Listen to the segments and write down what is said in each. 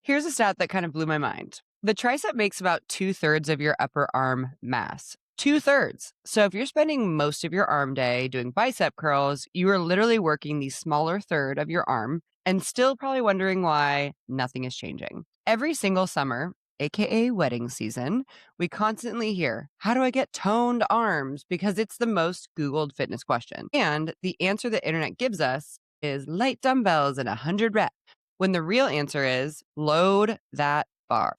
Here's a stat that kind of blew my mind. The tricep makes about 2/3 of your upper arm mass. 2/3. So if you're spending most of your arm day doing bicep curls, you are literally working the smaller third of your arm and still probably wondering why nothing is changing. Every single summer, aka wedding season, we constantly hear, how do I get toned arms? Because it's the most Googled fitness question. And the answer the internet gives us is light dumbbells and 100 reps, when the real answer is load that bar.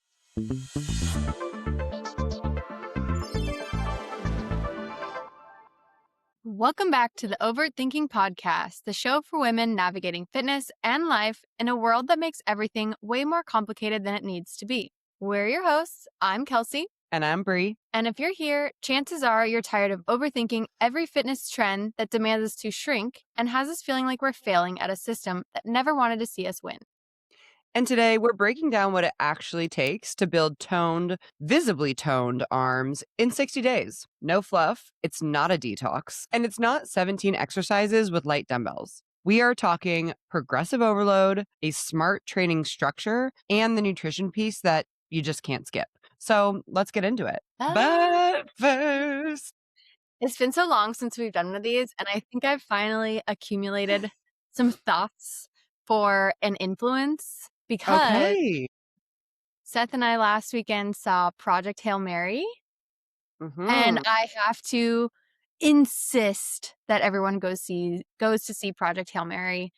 Welcome back to the Overthinking Podcast, the show for women navigating fitness and life in a world that makes everything way more complicated than it needs to be. We're your hosts. I'm Kelsie. And I'm Bri. And if you're here, chances are you're tired of overthinking every fitness trend that demands us to shrink and has us feeling like we're failing at a system that never wanted to see us win. And today we're breaking down what it actually takes to build toned, visibly toned arms in 60 days. No fluff, it's not a detox, and it's not 17 exercises with light dumbbells. We are talking progressive overload, a smart training structure, and the nutrition piece that you just can't skip. So let's get into it. But first, it's been so long since we've done one of these, and I think I've finally accumulated some thoughts for an influence. Because Seth and I last weekend saw Project Hail Mary, and I have to insist that everyone goes to see Project Hail Mary.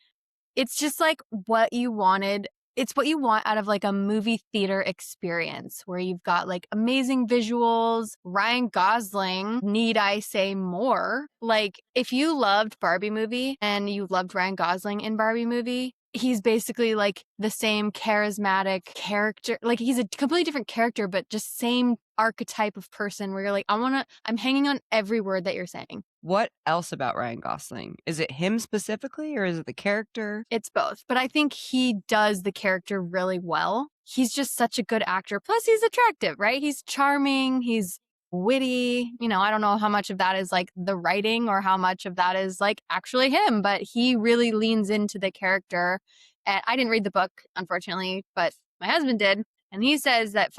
It's just like what you wanted. It's what you want out of like a movie theater experience where you've got like amazing visuals. Ryan Gosling, need I say more? Like if you loved Barbie movie and you loved Ryan Gosling in Barbie movie, he's basically like the same charismatic character. Like he's a completely different character, but just same archetype of person where you're like, I'm hanging on every word that you're saying. What else about Ryan Gosling? Is it him specifically or is it the character? It's both, but I think he does the character really well. He's just such a good actor. Plus he's attractive, right? He's charming. He's witty. I don't know how much of that is like the writing or how much of that is like actually him, but he really leans into the character. And I didn't read the book, unfortunately, but my husband did. And he says that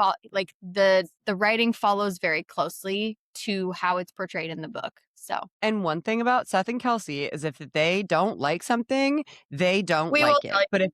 the writing follows very closely to how it's portrayed in the book. So, and one thing about Seth and Kelsie is if they don't like something, they don't like it.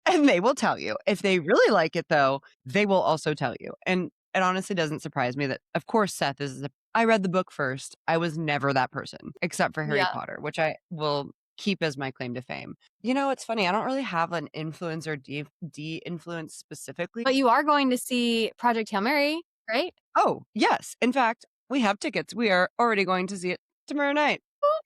And they will tell you. If they really like it, though, they will also tell you. And it honestly doesn't surprise me that, of course, Seth is. I read the book first. I was never that person, except for Harry Potter, which I will keep as my claim to fame. It's funny. I don't really have an influence or de-influence specifically. But you are going to see Project Hail Mary, right? Oh, yes. In fact, we have tickets. We are already going to see it tomorrow night.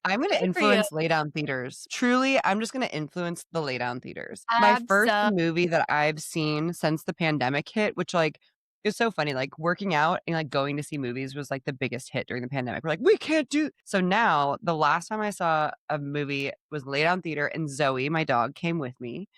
I'm going to influence lay-down theaters. Truly, I'm just going to influence the lay-down theaters. My first movie that I've seen since the pandemic hit, which it's so funny, like working out and like going to see movies was like the biggest hit during the pandemic. We're like, we can't do. So now the last time I saw a movie was lay down theater, and Zoe, my dog, came with me,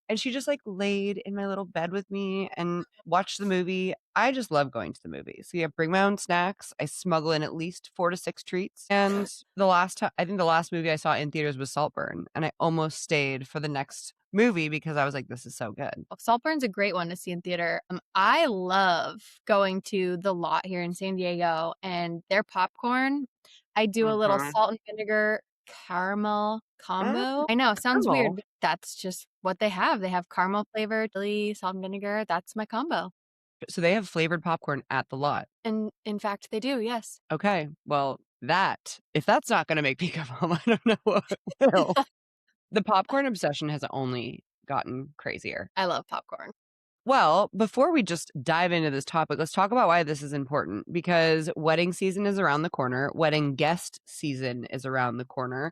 and she just like laid in my little bed with me and watched the movie. I just love going to the movies. So bring my own snacks. I smuggle in at least 4 to 6 treats. And I think the last movie I saw in theaters was Saltburn, and I almost stayed for the next movie because I was like, this is so good. Saltburn's a great one to see in theater. I love going to the Lot here in San Diego, and their popcorn, I do a little salt and vinegar caramel combo. I know, sounds weird, but that's just what they have. They have caramel flavored chili, salt and vinegar. That's my combo. So they have flavored popcorn at the Lot. And in fact, they do, yes. Okay, well, if that's not going to make me come home, I don't know what will. The popcorn obsession has only gotten crazier. I love popcorn. Well, before we just dive into this topic, let's talk about why this is important, because wedding season is around the corner. Wedding guest season is around the corner.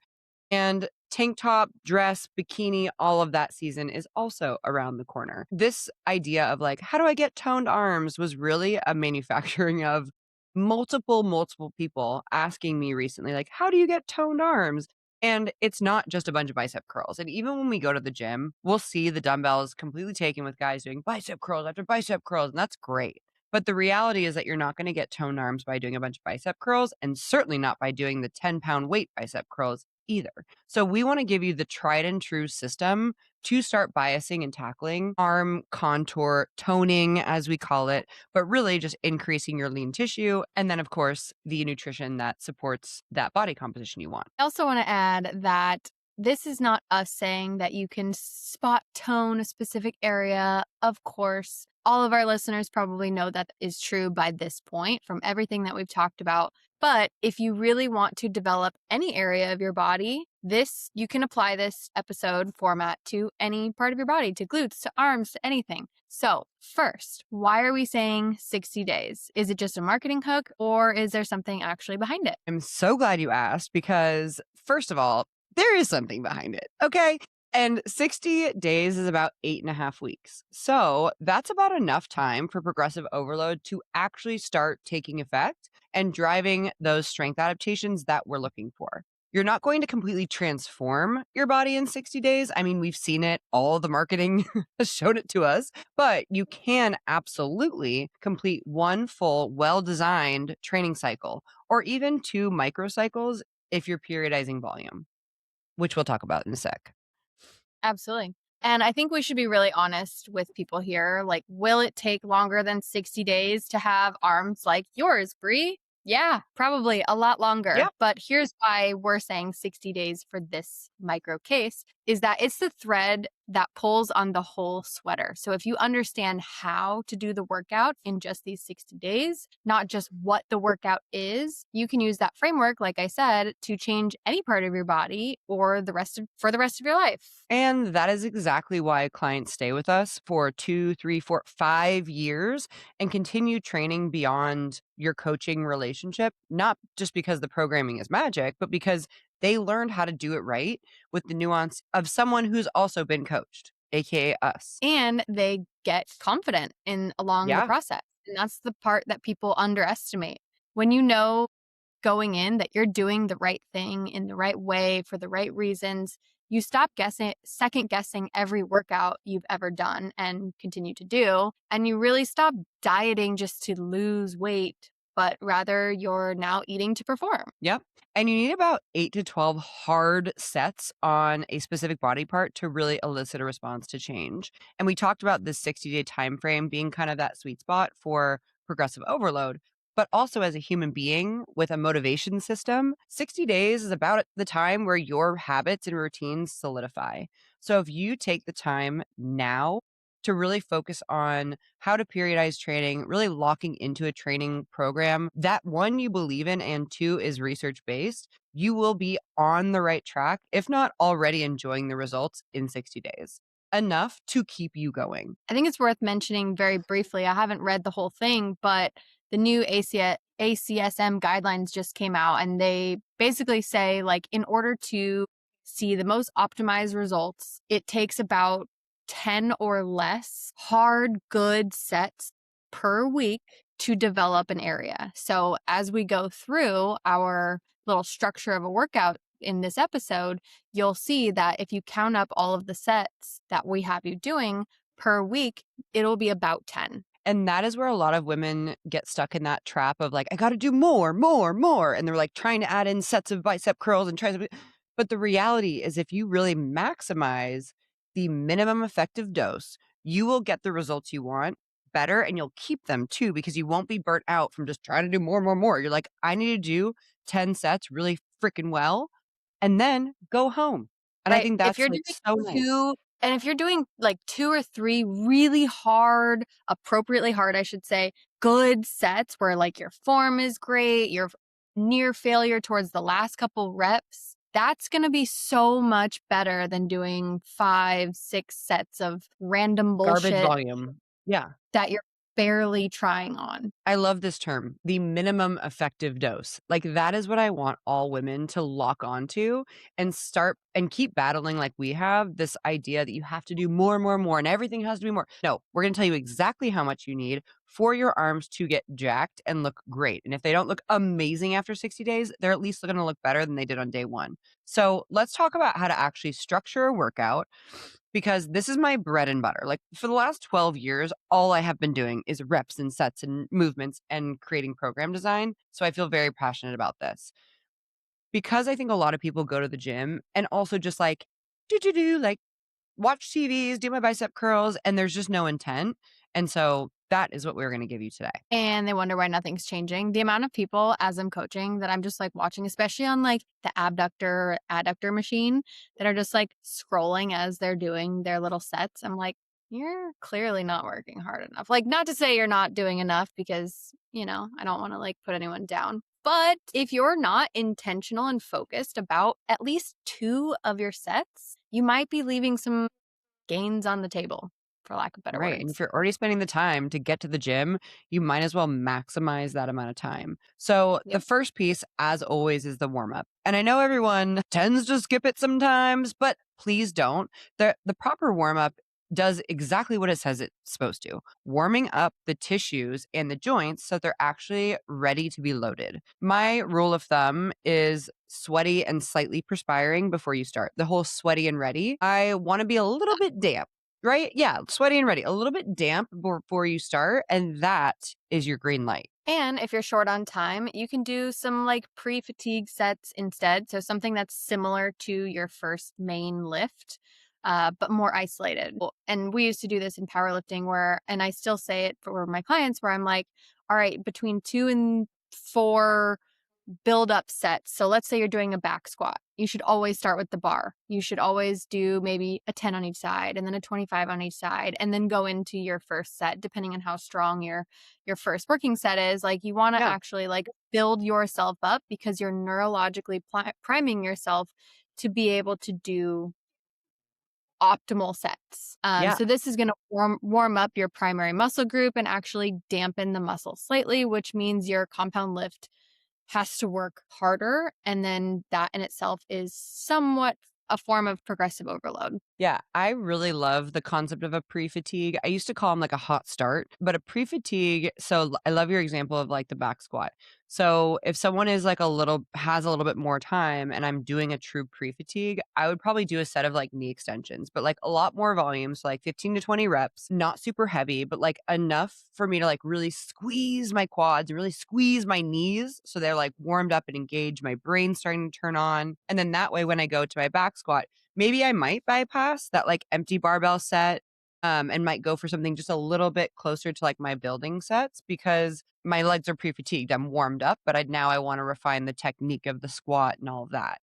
And tank top, dress, bikini, all of that season is also around the corner. This idea of like, how do I get toned arms was really a manufacturing of multiple people asking me recently, like, how do you get toned arms? And it's not just a bunch of bicep curls. And even when we go to the gym, we'll see the dumbbells completely taken with guys doing bicep curls after bicep curls. And that's great. But the reality is that you're not going to get toned arms by doing a bunch of bicep curls, and certainly not by doing the 10-pound weight bicep curls either. So we want to give you the tried and true system to start biasing and tackling arm contour toning, as we call it, but really just increasing your lean tissue. And then, of course, the nutrition that supports that body composition you want. I also want to add that this is not us saying that you can spot tone a specific area. Of course, all of our listeners probably know that is true by this point from everything that we've talked about. But if you really want to develop any area of your body, you can apply this episode format to any part of your body, to glutes, to arms, to anything. So first, why are we saying 60 days? Is it just a marketing hook or is there something actually behind it? I'm so glad you asked because, first of all, there is something behind it. Okay. And 60 days is about 8.5 weeks. So that's about enough time for progressive overload to actually start taking effect and driving those strength adaptations that we're looking for. You're not going to completely transform your body in 60 days. I mean, we've seen it, all the marketing has shown it to us, but you can absolutely complete one full, well designed training cycle or even 2 microcycles if you're periodizing volume, which we'll talk about in a sec. Absolutely. And I think we should be really honest with people here. Like, will it take longer than 60 days to have arms like yours, Bri? Yeah, probably a lot longer. Yeah. But here's why we're saying 60 days for this micro case is that it's the thread that pulls on the whole sweater. So if you understand how to do the workout in just these 60 days, not just what the workout is, you can use that framework, like I said, to change any part of your body or for the rest of your life. And that is exactly why clients stay with us for 2, 3, 4, 5 years and continue training beyond your coaching relationship, not just because the programming is magic, but because they learned how to do it right with the nuance of someone who's also been coached, aka us. And they get confident along the Yeah. process. And that's the part that people underestimate. When you know going in that you're doing the right thing in the right way for the right reasons, you stop second guessing every workout you've ever done and continue to do. And you really stop dieting just to lose weight, but rather you're now eating to perform. Yep. And you need about 8 to 12 hard sets on a specific body part to really elicit a response to change. And we talked about this 60-day time frame being kind of that sweet spot for progressive overload. But also as a human being with a motivation system, 60 days is about the time where your habits and routines solidify. So if you take the time now to really focus on how to periodize training, really locking into a training program that one you believe in and two is research based, you will be on the right track, if not already enjoying the results in 60 days. Enough to keep you going. I think it's worth mentioning very briefly. I haven't read the whole thing, but the new ACSM guidelines just came out and they basically say, like, in order to see the most optimized results, it takes about 10 or less hard, good sets per week to develop an area. So as we go through our little structure of a workout in this episode, you'll see that if you count up all of the sets that we have you doing per week, it'll be about 10. And that is where a lot of women get stuck in that trap of like, I got to do more, more, more. And they're like trying to add in sets of bicep curls and tricep. But the reality is, if you really maximize the minimum effective dose, you will get the results you want better and you'll keep them too, because you won't be burnt out from just trying to do more, more, more. You're like, I need to do 10 sets really freaking well and then go home. And I Right. think If that's you're like doing so nice. and if you're doing like 2 or 3 really hard, appropriately hard, I should say, good sets where like your form is great, you're near failure towards the last couple reps, that's going to be so much better than doing 5, 6 sets of random Garbage bullshit volume. Yeah. that you're barely trying on. I love this term, the minimum effective dose. Like that is what I want all women to lock onto and start and keep battling like we have this idea that you have to do more, more, more, and everything has to be more. No, we're going to tell you exactly how much you need for your arms to get jacked and look great. And if they don't look amazing after 60 days, they're at least going to look better than they did on day one. So let's talk about how to actually structure a workout, because this is my bread and butter. Like for the last 12 years, all I have been doing is reps and sets and movements and creating program design. So I feel very passionate about this because I think a lot of people go to the gym and also just like, like watch TVs, do my bicep curls, and there's just no intent. And so that is what we're going to give you today. And they wonder why nothing's changing. The amount of people as I'm coaching that I'm just like watching, especially on like the abductor, adductor machine, that are just like scrolling as they're doing their little sets. I'm like, you're clearly not working hard enough. Like, not to say you're not doing enough because, you know, I don't want to like put anyone down. But if you're not intentional and focused about at least 2 of your sets, you might be leaving some gains on the table, for lack of better Right. And words. if you're already spending the time to get to the gym, you might as well maximize that amount of time. So, the Yep. first piece, as always, is the warm up. And I know everyone tends to skip it sometimes, but please don't. The proper warm up does exactly what it says it's supposed to, warming up the tissues and the joints so they're actually ready to be loaded. My rule of thumb is sweaty and slightly perspiring before you start. The whole sweaty and ready, I want to be a little bit damp. Right? Yeah, sweaty and ready. A little bit damp before you start, and that is your green light. And if you're short on time, you can do some like pre-fatigue sets instead. So something that's similar to your first main lift, but more isolated. And we used to do this in powerlifting and I still say it for my clients where I'm like, all right, between 2 and 4 build up sets. So let's say you're doing a back squat. You should always start with the bar. You should always do maybe a 10 on each side and then a 25 on each side and then go into your first set depending on how strong your first working set is. Like you want to Yeah. actually like build yourself up because you're neurologically priming yourself to be able to do optimal sets. Yeah. So this is going to warm up your primary muscle group and actually dampen the muscle slightly, which means your compound lift has to work harder. And then that in itself is somewhat a form of progressive overload. Yeah, I really love the concept of a pre-fatigue. I used to call them like a hot start, but a pre-fatigue. So I love your example of like the back squat. So if someone is like has a little bit more time and I'm doing a true pre-fatigue, I would probably do a set of like knee extensions, but like a lot more volume. So like 15 to 20 reps, not super heavy, but like enough for me to like really squeeze my quads and really squeeze my knees. So they're like warmed up and engaged. My brain's starting to turn on. And then that way, when I go to my back squat, maybe I might bypass that like empty barbell set and might go for something just a little bit closer to like my building sets because my legs are pre-fatigued. I'm warmed up, but now I want to refine the technique of the squat and all of that.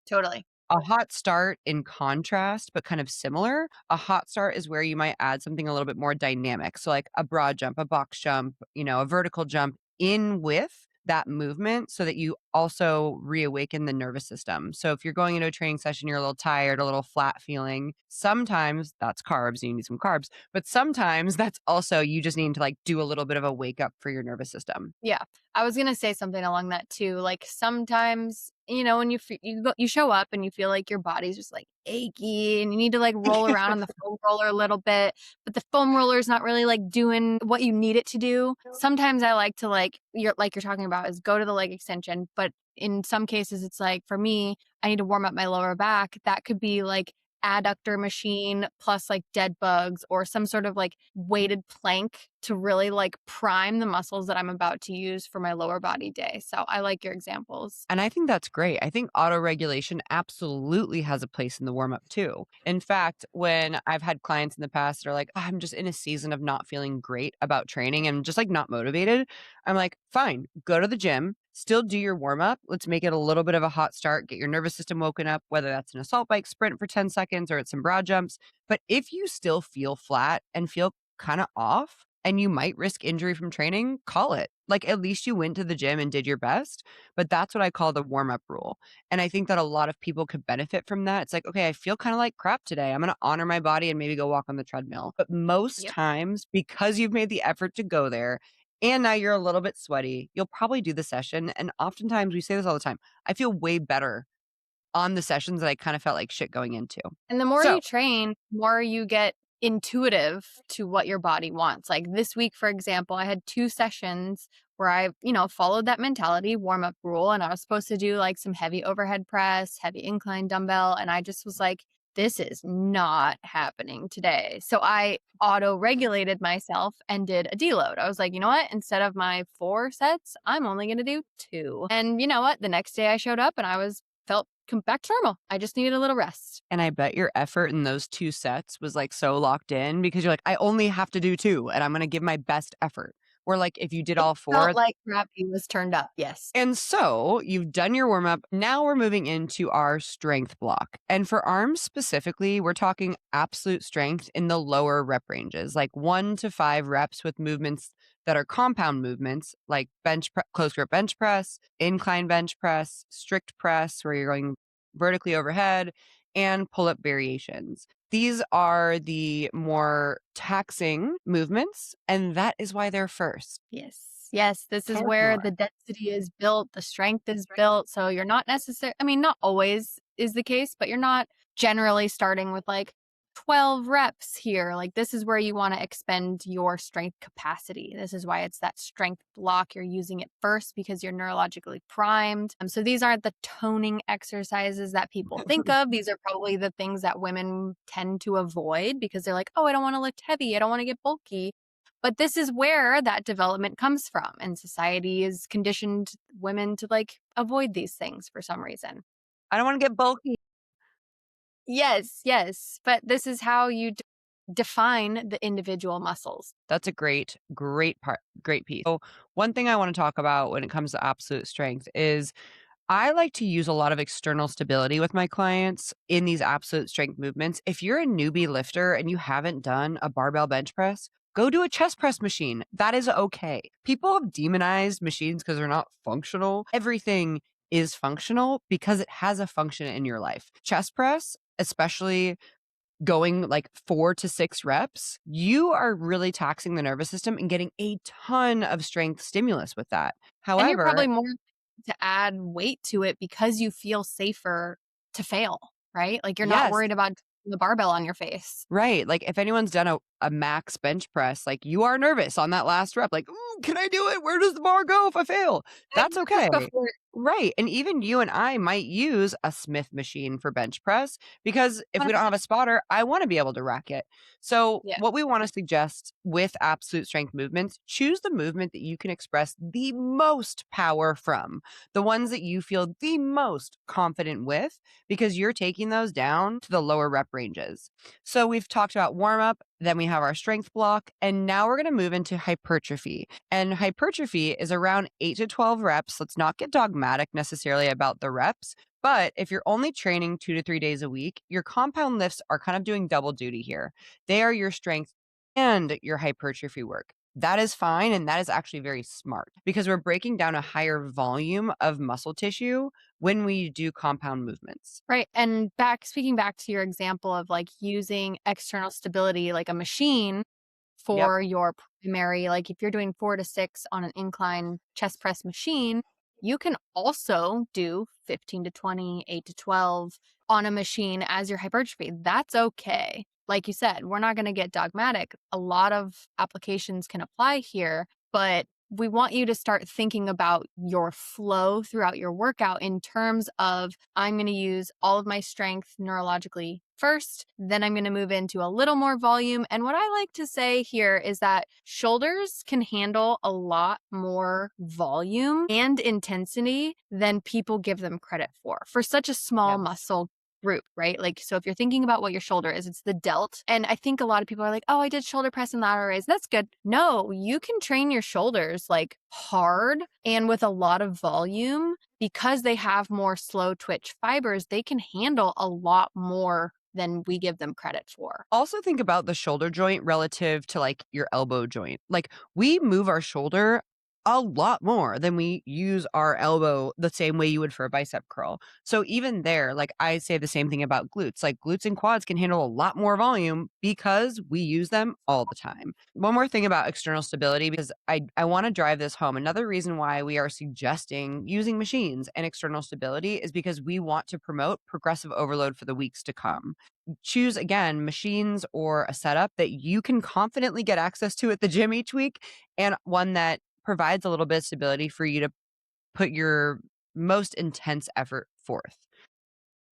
Totally. A hot start in contrast, but kind of similar. A hot start is where you might add something a little bit more dynamic. So like a broad jump, a box jump, a vertical jump in with that movement so that you also reawaken the nervous system. So if you're going into a training session, you're a little tired, a little flat feeling, sometimes that's carbs, you need some carbs, but sometimes that's also you just need to like do a little bit of a wake up for your nervous system. Yeah. I was going to say something along that too. Like sometimes, when you show up and you feel like your body's just like achy and you need to like roll around on the foam roller a little bit, but the foam roller is not really like doing what you need it to do. Sometimes I like to you're talking about is go to the leg extension, but in some cases it's like for me, I need to warm up my lower back. That could be like adductor machine plus like dead bugs or some sort of like weighted plank to really like prime the muscles that I'm about to use for my lower body day. So I like your examples. And I think that's great. I think auto regulation absolutely has a place in the warm up too. In fact, when I've had clients in the past that are like, "Oh, I'm just in a season of not feeling great about training and just like not motivated," I'm like, fine, go to the gym, still do your warm up. Let's make it a little bit of a hot start, get your nervous system woken up, whether that's an assault bike sprint for 10 seconds or it's some broad jumps. But if you still feel flat and feel kind of off, and you might risk injury from training, call it. Like at least you went to the gym and did your best. But that's what I call the warm up rule. And I think that a lot of people could benefit from that. It's like, okay, I feel kind of like crap today. I'm going to honor my body and maybe go walk on the treadmill. But most Yep. times, because you've made the effort to go there and now you're a little bit sweaty, you'll probably do the session. And oftentimes we say this all the time, I feel way better on the sessions that I kind of felt like shit going into. And the more So you train, the more you get intuitive to what your body wants. Like this week, for example, I had 2 sessions where I, followed that mentality warm up rule. And I was supposed to do like some heavy overhead press, heavy incline dumbbell. And I just was like, this is not happening today. So I auto regulated myself and did a deload. I was like, you know what? Instead of my 4 sets, I'm only going to do 2. And you know what? The next day I showed up and felt come back to normal. I just needed a little rest. And I bet your effort in those 2 sets was, like, so locked in because you're like, "I only have to do 2, and I'm gonna give my best effort." Or, like, if you did It all felt 4. like gravity was turned up, yes. And so you've done your warm up. Now we're moving into our strength block. And for arms specifically, we're talking absolute strength in the lower rep ranges, like 1 to 5 reps with movements that are compound movements, like close grip bench press, incline bench press, strict press, where you're going vertically overhead, and pull up variations. These are the more taxing movements, and that is why they're first. Yes. Yes, this is Talk where more. the density is built, the strength is built. So you're not necessarily, I mean, not always is the case, but you're not generally starting with like 12 reps here. Like this is where you want to expend your strength capacity. This is why it's that strength block. You're using it first because you're neurologically primed. So these aren't the toning exercises that people think of. These are probably the things that women tend to avoid because they're like, oh, I don't want to lift heavy. I don't want to get bulky. But this is where that development comes from. And society is conditioned women to like avoid these things for some reason. I don't want to get bulky. Yes, yes. But this is how you define the individual muscles. That's a great piece. So one thing I want to talk about when it comes to absolute strength is I like to use a lot of external stability with my clients in these absolute strength movements. If you're a newbie lifter and you haven't done a barbell bench press, go do a chest press machine. That is okay. People have demonized machines because they're not functional. Everything is functional because it has a function in your life. Chest press, especially going like 4 to 6 reps, you are really taxing the nervous system and getting a ton of strength stimulus with that. And you're However, probably more to add weight to it because you feel safer to fail, right? Like you're not yes, worried about the barbell on your face. right. Like if anyone's done a max bench press, like you are nervous on that last rep, like, ooh, can I do it? Where does the bar go if I fail? I've That's done okay. it before. Right. And even you and I might use a Smith machine for bench press because if we don't have 100%. a spotter, I want to be able to rack it. So, Yeah. what we want to suggest with absolute strength movements, choose the movement that you can express the most power from, the ones that you feel the most confident with, because you're taking those down to the lower rep ranges. So, we've talked about warm up, then we have our strength block, and now we're going to move into hypertrophy. And hypertrophy is around 8 to 12 reps. Let's not get dogmatic necessarily about the reps. But if you're only training 2 to 3 days a week, your compound lifts are kind of doing double duty here. They are your strength and your hypertrophy work. That is fine. And that is actually very smart because we're breaking down a higher volume of muscle tissue when we do compound movements. Right. And speaking back to your example of like using external stability like a machine Yep. for your primary, like if you're doing 4 to 6 on an incline chest press machine, you can also do 15 to 20, 8 to 12 on a machine as your hypertrophy. That's okay. Like you said, we're not going to get dogmatic. A lot of applications can apply here, but we want you to start thinking about your flow throughout your workout in terms of I'm going to use all of my strength neurologically first, then I'm going to move into a little more volume. And what I like to say here is that shoulders can handle a lot more volume and intensity than people give them credit for such a small Yep. muscle group, right? Like, so if you're thinking about what your shoulder is, it's the delt. And I think a lot of people are like, oh, I did shoulder press and lateral raise. That's good. No, you can train your shoulders like hard and with a lot of volume because they have more slow twitch fibers. They can handle a lot more than we give them credit for. Also think about the shoulder joint relative to like your elbow joint. Like we move our shoulder a lot more than we use our elbow the same way you would for a bicep curl. So even there, like I say the same thing about glutes. Like glutes and quads can handle a lot more volume because we use them all the time. One more thing about external stability, because I want to drive this home. Another reason why we are suggesting using machines and external stability is because we want to promote progressive overload for the weeks to come. Choose again machines or a setup that you can confidently get access to at the gym each week, and one that provides a little bit of stability for you to put your most intense effort forth.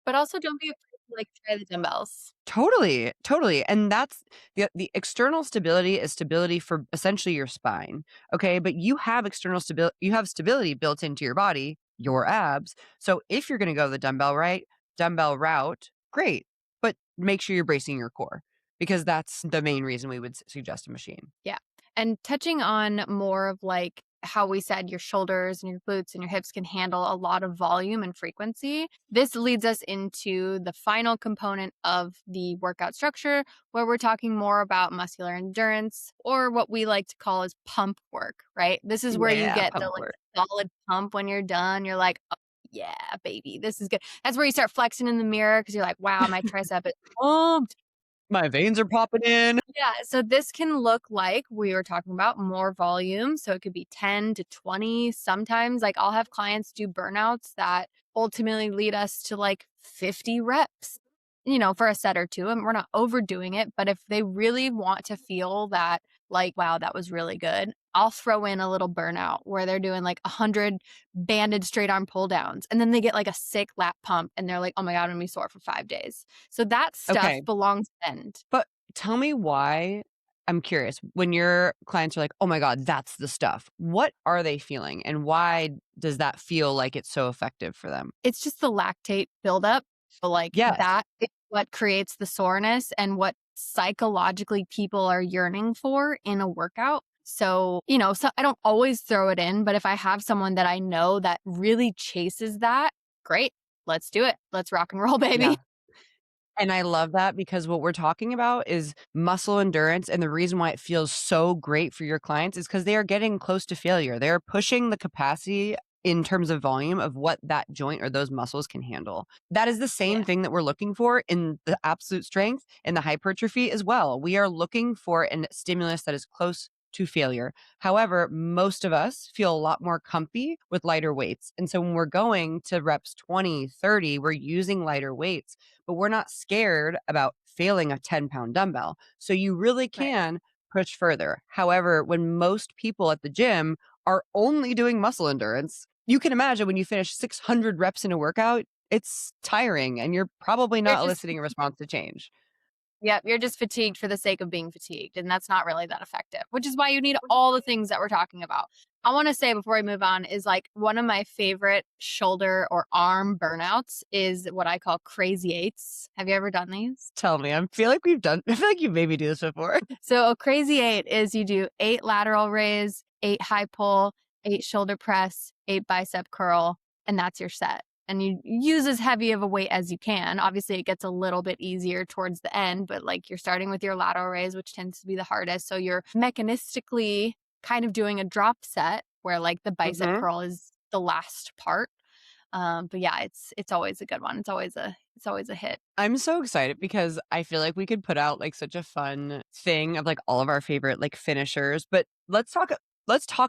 But also don't be afraid to like try the dumbbells. Totally, totally. And that's the external stability is stability for essentially your spine. Okay. But you have external stability, you have stability built into your body. your abs. So if you're going to go the dumbbell route, great, but make sure you're bracing your core because that's the main reason we would suggest a machine. Yeah. And touching on more of like how we said your shoulders and your glutes and your hips can handle a lot of volume and frequency, this leads us into the final component of the workout structure where we're talking more about muscular endurance, or what we like to call as pump work, right? This is where you Yeah, get the pump work. like solid pump when you're done. You're like, oh, yeah, baby, this is good. That's where you start flexing in the mirror because you're like, wow, my tricep is pumped. My veins are popping in. Yeah, so this can look like we were talking about more volume. So it could be 10 to 20. Sometimes, like, I'll have clients do burnouts that ultimately lead us to like 50 reps, for a set or two. And we're not overdoing it. But if they really want to feel that, like, wow, that was really good, I'll throw in a little burnout where they're doing like 100 banded straight arm pull downs. And then they get like a sick lat pump and they're like, oh my God, I'm gonna be sore for 5 days. So that stuff Okay. belongs to end. But tell me why. I'm curious. When your clients are like, "Oh my god, that's the stuff." What are they feeling and why does that feel like it's so effective for them? It's just the lactate buildup. So, like, Yes. that is what creates the soreness and what psychologically people are yearning for in a workout. So, so I don't always throw it in, but if I have someone that I know that really chases that, great. Let's do it. Let's rock and roll, Yeah. baby. And I love that because what we're talking about is muscle endurance. And the reason why it feels so great for your clients is because they are getting close to failure. They're pushing the capacity in terms of volume of what that joint or those muscles can handle. That is the same Yeah. thing that we're looking for in the absolute strength and the hypertrophy as well. We are looking for a stimulus that is close to failure. However, most of us feel a lot more comfy with lighter weights. And so when we're going to reps 20, 30, we're using lighter weights, but we're not scared about failing a 10-pound dumbbell. So you really Right. can push further. However, when most people at the gym are only doing muscle endurance, you can imagine when you finish 600 reps in a workout, it's tiring and you're probably You're not just eliciting a response to change. Yep, you're just fatigued for the sake of being fatigued, and that's not really that effective, which is why you need all the things that we're talking about. I want to say before we move on is like one of my favorite shoulder or arm burnouts is what I call crazy eights. Have you ever done these? Tell me, I feel like you made me do this before. So a crazy eight is you do 8 lateral raise, 8 high pull, 8 shoulder press, 8 bicep curl, and that's your set. And you use as heavy of a weight as you can. Obviously, it gets a little bit easier towards the end, but like you're starting with your lateral raise, which tends to be the hardest. So you're mechanistically kind of doing a drop set where like the bicep Mhm. curl is the last part. But yeah, it's always a good one. It's always a hit. I'm so excited because I feel like we could put out like such a fun thing of like all of our favorite like finishers, but let's talk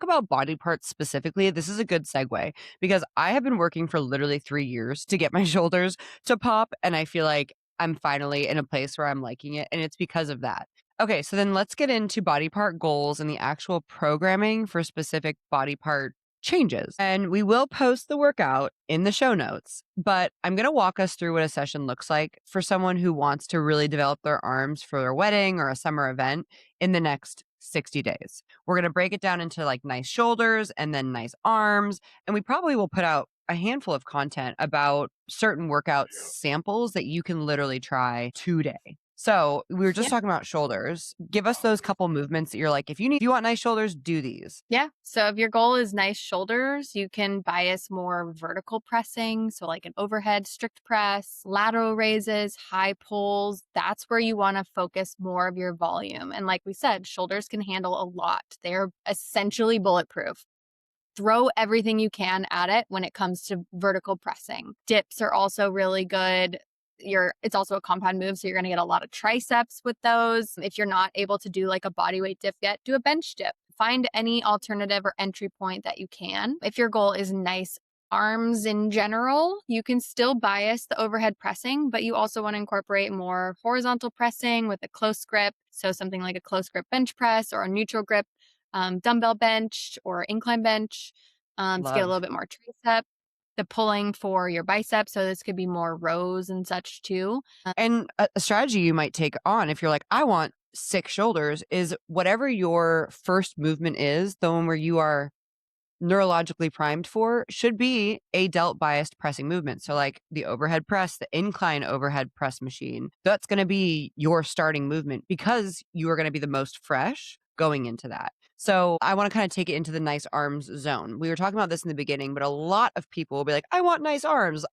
about body parts specifically. This is a good segue because I have been working for literally 3 years to get my shoulders to pop and I feel like I'm finally in a place where I'm liking it and it's because of that. Okay, so then let's get into body part goals and the actual programming for specific body part changes. And we will post the workout in the show notes, but I'm going to walk us through what a session looks like for someone who wants to really develop their arms for their wedding or a summer event in the next 60 days. We're going to break it down into like nice shoulders and then nice arms. And we probably will put out a handful of content about certain workout samples that you can literally try today. So we were just talking about shoulders. Give us those couple movements that you're like, if you want nice shoulders, do these. Yeah. So if your goal is nice shoulders, you can bias more vertical pressing. So like an overhead strict press, lateral raises, high pulls. That's where you want to focus more of your volume. And like we said, shoulders can handle a lot. They're essentially bulletproof. Throw everything you can at it when it comes to vertical pressing. Dips are also really good. It's also a compound move, so you're going to get a lot of triceps with those. If you're not able to do like a bodyweight dip yet, do a bench dip. Find any alternative or entry point that you can. If your goal is nice arms in general, you can still bias the overhead pressing, but you also want to incorporate more horizontal pressing with a close grip. So something like a close grip bench press or a neutral grip dumbbell bench or incline bench to get a little Love. bit more tricep. The pulling for your biceps. So this could be more rows and such too. And a strategy you might take on if you're like, I want 6 shoulders is whatever your first movement is, the one where you are neurologically primed for should be a delt biased pressing movement. So, like the overhead press, the incline overhead press machine, that's going to be your starting movement because you are going to be the most fresh going into that. So, I want to kind of take it into the nice arms zone. We were talking about this in the beginning, but a lot of people will be like, I want nice arms.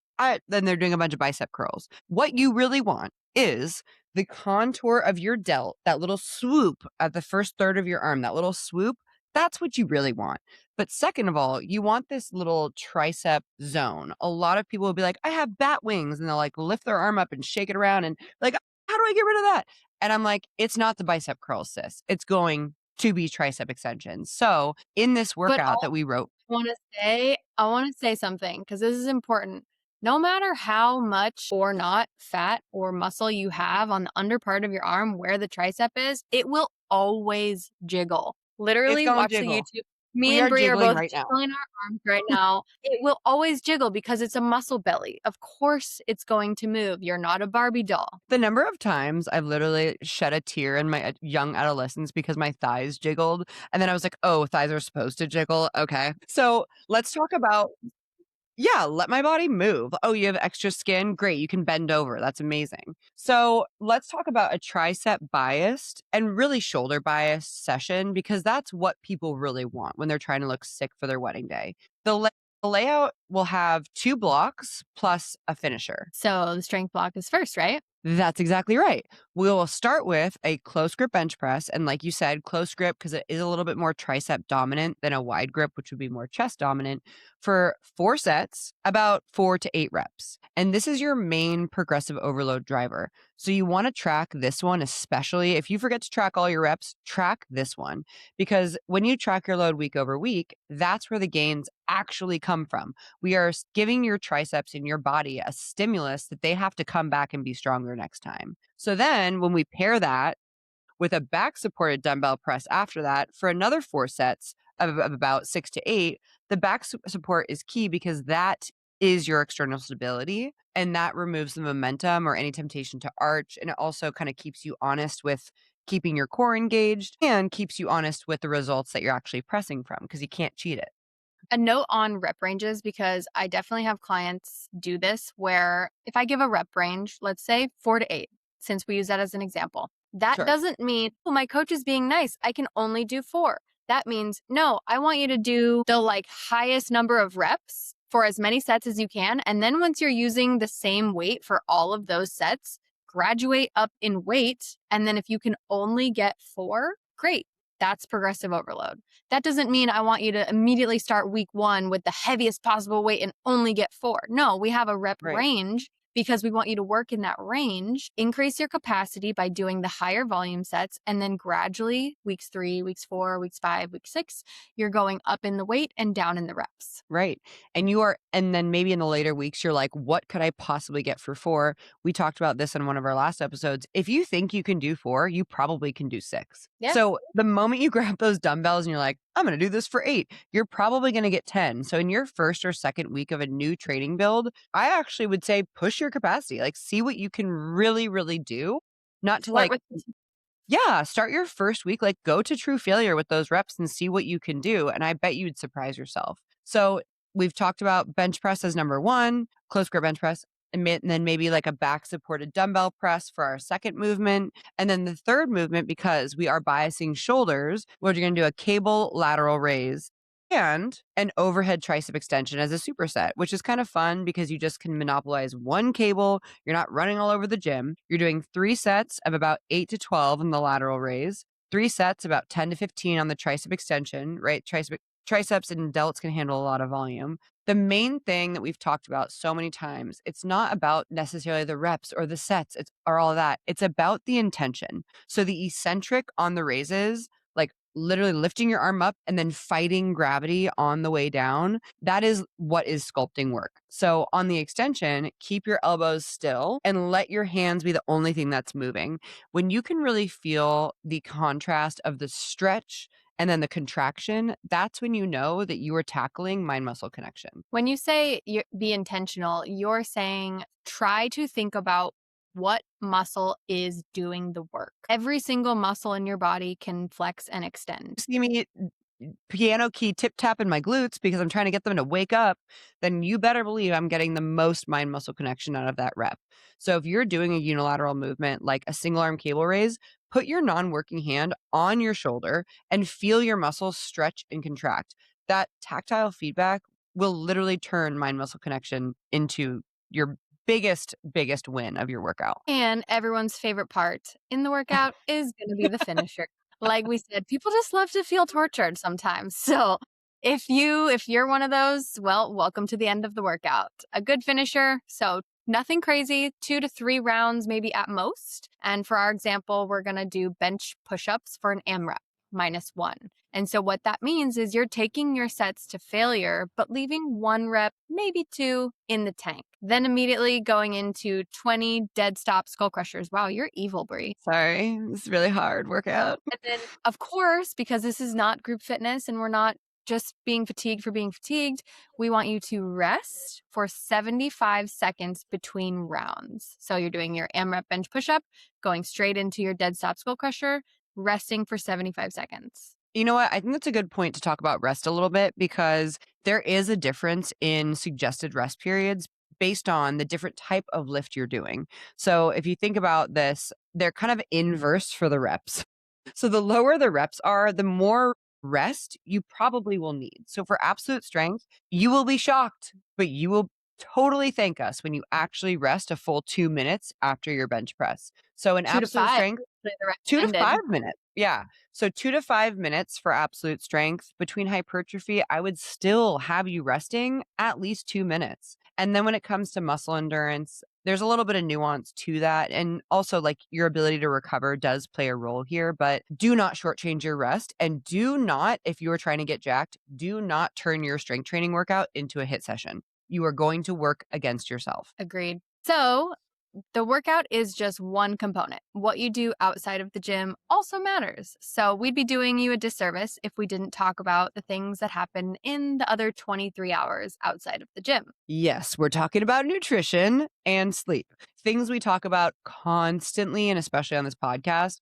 Then they're doing a bunch of bicep curls. What you really want is the contour of your delt, that little swoop at the first third of your arm, that little swoop. That's what you really want. But second of all, you want this little tricep zone. A lot of people will be like, I have bat wings. And they'll like lift their arm up and shake it around and like, how do I get rid of that? And I'm like, it's not the bicep curls, sis. It's going to be tricep extensions. So in this But workout that we wrote, I want to say something because this is important. No matter how much or not fat or muscle you have on the under part of your arm where the tricep is, it will always jiggle. it's Literally, going to watch the jiggle. YouTube. Me We and are Bri are jiggling both right now. jiggling our arms right now. It will always jiggle because it's a muscle belly. Of course, it's going to move. You're not a Barbie doll. The number of times I've literally shed a tear in my young adolescence because my thighs jiggled. And then I was like, oh, thighs are supposed to jiggle. Okay. So let's talk about, yeah, let my body move. Oh, you have extra skin? Great. You can bend over. That's amazing. So let's talk about a tricep biased and really shoulder biased session because that's what people really want when they're trying to look sick for their wedding day. The layout will have 2 blocks plus a finisher. So the strength block is first, right? That's exactly right. We will start with a close grip bench press. And like you said, close grip, because it is a little bit more tricep dominant than a wide grip, which would be more chest dominant, for 4 sets, about 4 to 8 reps. And this is your main progressive overload driver. So you want to track this one, especially if you forget to track all your reps, track this one. Because when you track your load week over week, that's where the gains actually come from. We are giving your triceps in your body a stimulus that they have to come back and be stronger next time. So then when we pair that with a back supported dumbbell press after that for another 4 sets of about 6 to 8, the back support is key because that is your external stability and that removes the momentum or any temptation to arch. And it also kind of keeps you honest with keeping your core engaged and keeps you honest with the results that you're actually pressing from because you can't cheat it. A note on rep ranges, because I definitely have clients do this where if I give a rep range, let's say 4 to 8, since we use that as an example, that Sure. doesn't mean, oh, my coach is being nice, I can only do 4. That means, no, I want you to do the like highest number of reps for as many sets as you can. And then once you're using the same weight for all of those sets, graduate up in weight. And then if you can only get 4, great. That's progressive overload. That doesn't mean I want you to immediately start week 1 with the heaviest possible weight and only get 4. No, we have a rep Right. range because we want you to work in that range, increase your capacity by doing the higher volume sets, and then gradually, weeks 3, weeks 4, weeks 5, week 6, you're going up in the weight and down in the reps. Right. And then maybe in the later weeks, you're like, what could I possibly get for 4? We talked about this in one of our last episodes. If you think you can do 4, you probably can do 6. Yeah. So the moment you grab those dumbbells and you're like, I'm going to do this for 8, you're probably going to get 10. So in your first or second week of a new training build, I actually would say push your capacity, like see what you can really, really do. Not to Start like, with yeah, start your first week, like go to true failure with those reps and see what you can do. And I bet you'd surprise yourself. So we've talked about bench press as number 1, close grip bench press, and then maybe like a back supported dumbbell press for our second movement. And then the third movement, because we are biasing shoulders, we're going to do a cable lateral raise and an overhead tricep extension as a superset, which is kind of fun because you just can monopolize one cable. You're not running all over the gym. You're doing 3 sets of about 8 to 12 in the lateral raise, 3 sets about 10 to 15 on the tricep extension, right? Triceps and delts can handle a lot of volume. The main thing that we've talked about so many times, it's not about necessarily the reps or the sets or all of that. It's about the intention. So the eccentric on the raises, like literally lifting your arm up and then fighting gravity on the way down, that is what is sculpting work. So on the extension, keep your elbows still and let your hands be the only thing that's moving. When you can really feel the contrast of the stretch and then the contraction, that's when you know that you are tackling mind muscle connection. When you say be intentional, you're saying try to think about what muscle is doing the work. Every single muscle in your body can flex and extend. See me piano key tip tapping my glutes because I'm trying to get them to wake up, then you better believe I'm getting the most mind muscle connection out of that rep. So if you're doing a unilateral movement like a single arm cable raise, put your non working hand on your shoulder and feel your muscles stretch and contract. That tactile feedback will literally turn mind muscle connection into your biggest win of your workout. And everyone's favorite part in the workout is going to be the finisher. Like we said, people just love to feel tortured sometimes. So if you're one of those, well, welcome to the end of the workout. A good finisher, so nothing crazy, 2 to 3 rounds maybe at most. And for our example, we're going to do bench push-ups for an AMRAP -1. And so what that means is you're taking your sets to failure, but leaving 1 rep, maybe 2 in the tank. Then immediately going into 20 dead stop skull crushers. Wow, you're evil, Bri. Sorry, it's really hard workout. And then, of course, because this is not group fitness and we're not just being fatigued for being fatigued, we want you to rest for 75 seconds between rounds. So you're doing your AMRAP bench push-up, going straight into your dead stop skull crusher, resting for 75 seconds. You know what? I think that's a good point to talk about rest a little bit because there is a difference in suggested rest periods based on the different type of lift you're doing. So if you think about this, they're kind of inverse for the reps. So the lower the reps are, the more rest you probably will need. So for absolute strength, you will be shocked, but you will totally thank us when you actually rest a full 2 minutes after your bench press. So in 2 to absolute 5, strength, the 2 to 5 recommended. minutes. Yeah. So 2 to 5 minutes for absolute strength. Between hypertrophy, I would still have you resting at least 2 minutes. And then when it comes to muscle endurance, there's a little bit of nuance to that. And also, like your ability to recover does play a role here, but do not shortchange your rest. And do not, if you are trying to get jacked, do not turn your strength training workout into a hit session. You are going to work against yourself. Agreed. So the workout is just one component. What you do outside of the gym also matters. So we'd be doing you a disservice if we didn't talk about the things that happen in the other 23 hours outside of the gym. Yes, we're talking about nutrition and sleep. Things we talk about constantly, and especially on this podcast.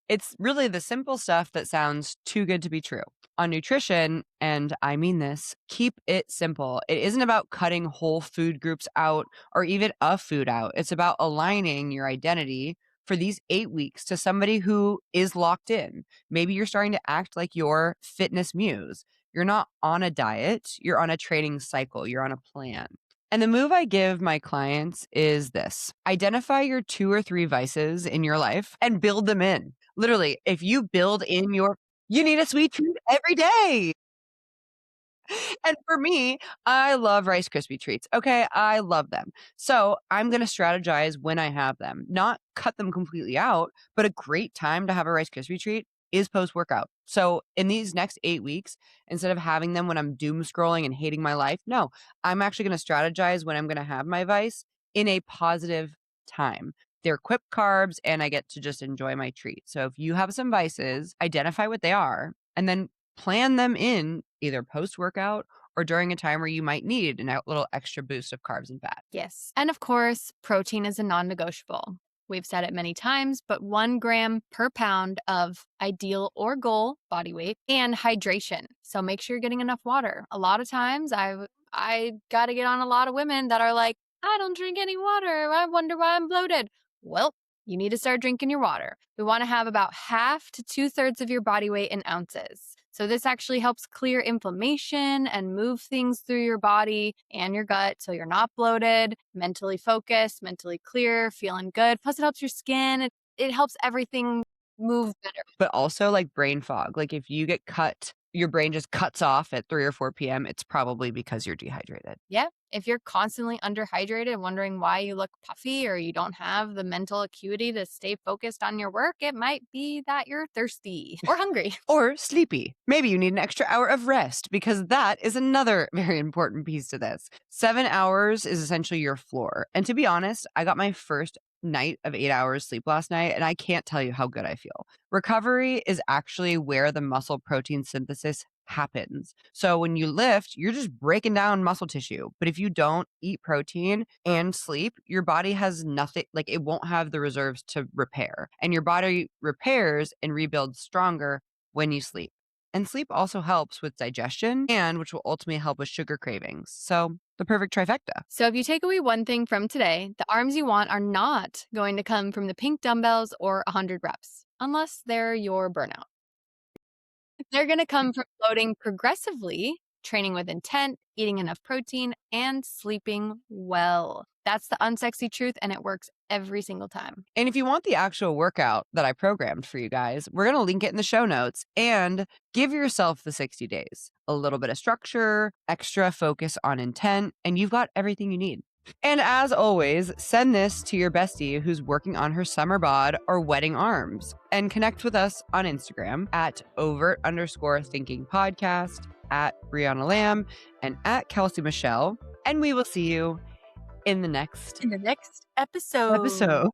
It's really the simple stuff that sounds too good to be true. On nutrition, and I mean this, keep it simple. It isn't about cutting whole food groups out or even a food out. It's about aligning your identity for these 8 weeks to somebody who is locked in. Maybe you're starting to act like your fitness muse. You're not on a diet, you're on a training cycle, you're on a plan. And the move I give my clients is this: identify your 2 or 3 vices in your life and build them in. Literally, if you build in you need a sweet treat every day. And for me, I love Rice Krispie treats. Okay, I love them. So I'm going to strategize when I have them, not cut them completely out, but a great time to have a Rice Krispie treat is post workout. So in these next 8 weeks, instead of having them when I'm doom scrolling and hating my life, no, I'm actually going to strategize when I'm going to have my vice in a positive time. They're quick carbs and I get to just enjoy my treat. So if you have some vices, identify what they are and then plan them in either post workout or during a time where you might need a little extra boost of carbs and fat. Yes. And of course, protein is a non negotiable. We've said it many times, but 1 gram per pound of ideal or goal body weight and hydration. So make sure you're getting enough water. A lot of times I got to get on a lot of women that are like, I don't drink any water. I wonder why I'm bloated. Well, you need to start drinking your water. We want to have about half to 2/3 of your body weight in ounces. So this actually helps clear inflammation and move things through your body and your gut so you're not bloated, mentally focused, mentally clear, feeling good. Plus it helps your skin. It helps everything move better. But also like brain fog. Like if you get cut, your brain just cuts off at 3 or 4 p.m., it's probably because you're dehydrated. Yeah. If you're constantly underhydrated and wondering why you look puffy or you don't have the mental acuity to stay focused on your work, it might be that you're thirsty or hungry. Or sleepy. Maybe you need an extra hour of rest because that is another very important piece to this. 7 hours is essentially your floor. And to be honest, I got my first night of 8 hours sleep last night, and I can't tell you how good I feel. Recovery is actually where the muscle protein synthesis happens. So when you lift, you're just breaking down muscle tissue. But if you don't eat protein and sleep, your body has nothing, like it won't have the reserves to repair. And your body repairs and rebuilds stronger when you sleep. And sleep also helps with digestion and which will ultimately help with sugar cravings. So the perfect trifecta. So if you take away one thing from today, the arms you want are not going to come from the pink dumbbells or 100 reps, unless they're your burnout. They're going to come from loading progressively, training with intent, eating enough protein, and sleeping well. That's the unsexy truth, and it works every single time. And if you want the actual workout that I programmed for you guys, we're going to link it in the show notes and give yourself the 60 days. A little bit of structure, extra focus on intent, and you've got everything you need. And as always, send this to your bestie who's working on her summer bod or wedding arms and connect with us on Instagram at overt_thinking podcast, at Brianna Lamb, and at Kelsie Michelle. And we will see you in the next episode.